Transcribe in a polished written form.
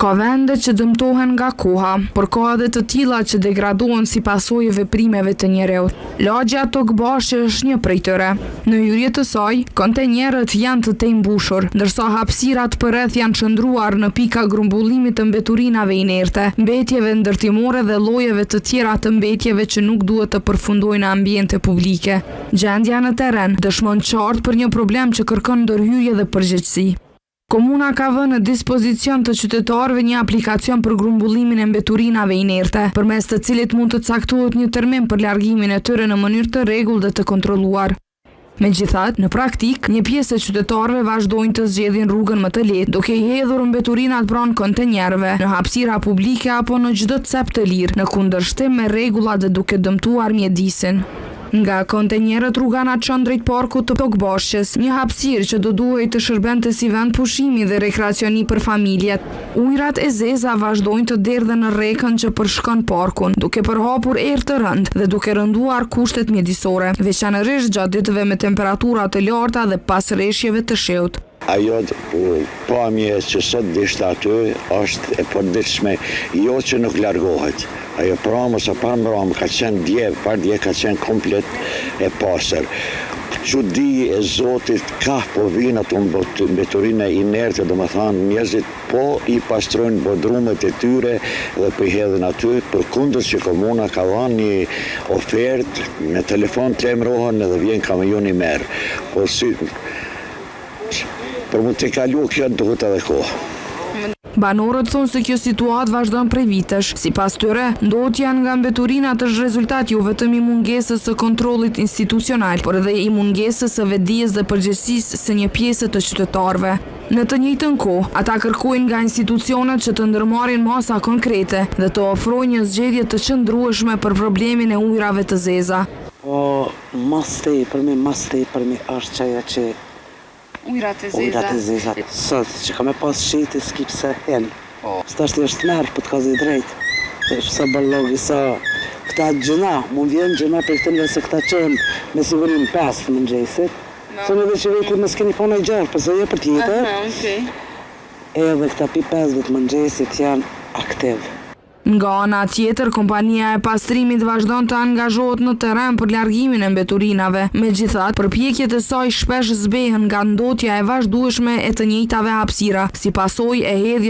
Ka vende që dëmtohen nga koha, por ka edhe të tilla që degradohen si pasojë e veprimeve të njerëzit. Lagja Tokbashi është një prej tyre. Në hyrje të saj, kontenjerët janë të mbushur, ndërsa hapësirat përreth janë çndruar në pika grumbullimit të mbeturinave inerte, mbetjeve ndërtimore dhe llojeve të tjera të mbetjeve që nuk duhet të përfundojnë në ambiente publike. Gjendja në terren dëshmon qartë për një problem që kërkon ndërhyrje dhe përgjegjësi. Komuna ka vënë në dispozicion të qytetarëve një aplikacion për grumbullimin e mbeturinave inerte, përmes të cilit mund të caktohet një termin për largimin e tyre në mënyrë të rregullt dhe të kontrolluar. Megjithatë, në praktik, një pjesë e qytetarëve vazhdojnë të zgjedhin rrugën më të lehtë, duke i hedhur mbeturinat pranë kontenjerëve, në hapësira publike apo në çdo cep të lirë, në kundërshtim me rregullat dhe duke dëmtuar mjedisin. Nga kontenjerët rruga na çon drejt parkut të Tokbashës, një hapësirë që do duhej të shërbente si vend pushimi dhe rekreacioni për familjet. Ujërat e zeza vazhdojnë të derdhen në rrekën që përshkon parkun, duke përhapur erë të rëndë dhe duke rënduar kushtet mjedisore, veçanërisht gjatë ditëve me temperatura të larta dhe pas rreshjeve të shehut. Ajo pamje që sot dishte aty është e përditshme, jo që nuk largohet. Ajo pramë ose parmëram ka qenë dje ka qenë komplet e pasër. Çudi e Zotit ka po vinë ato mbeturina inerte, do më thanë njerëzit po i pastrojnë bodrumet e tyre dhe po i hedhin aty, përkundër që komuna ka dhënë një ofertë, në telefon të emërohen edhe vjen kamioni merr. Po si për mund të kalu kjo duhet edhe kohë. Banorët thonë se kjo situatë vazhdon prej vitesh. Sipas tyre, ndotja nga mbeturinat është rezultat jo vetëm i mungesës së kontrollit institucional, por edhe i mungesës së vetdijes dhe përgjegjësisë së një pjese të qytetarëve. Në të njëjtën kohë, ata kërkojnë nga institucionet që të ndërmarrin masa konkrete dhe të ofrojnë një zgjedhje të qëndrueshme për problemin e ujrave të zeza. Po, mas tepërmi është çaja që Ujrat e zeza. Sot, që ka me pas shite, s'ki pse hen. Së është është merë, për të ka zi drejt. Sa ballogi, sa këta gjëna, mund vjen gjëna për këtënve se këta qënë me sigurim 5 të mëngjesit. Se në dhe që vetë më s'keni po në gjarë, përse jo për tjetër. Edhe këta pi 5 të mëngjesit janë aktiv. Nga ana tjetër, kompania e pastrimit vazhdon të angazhohet në terren për largimin e mbeturinave. Megjithatë, përpjekjet e saj shpesh zbehen nga ndotja e vazhdueshme e të njëjtave hapësira, si pasojë e hedhjes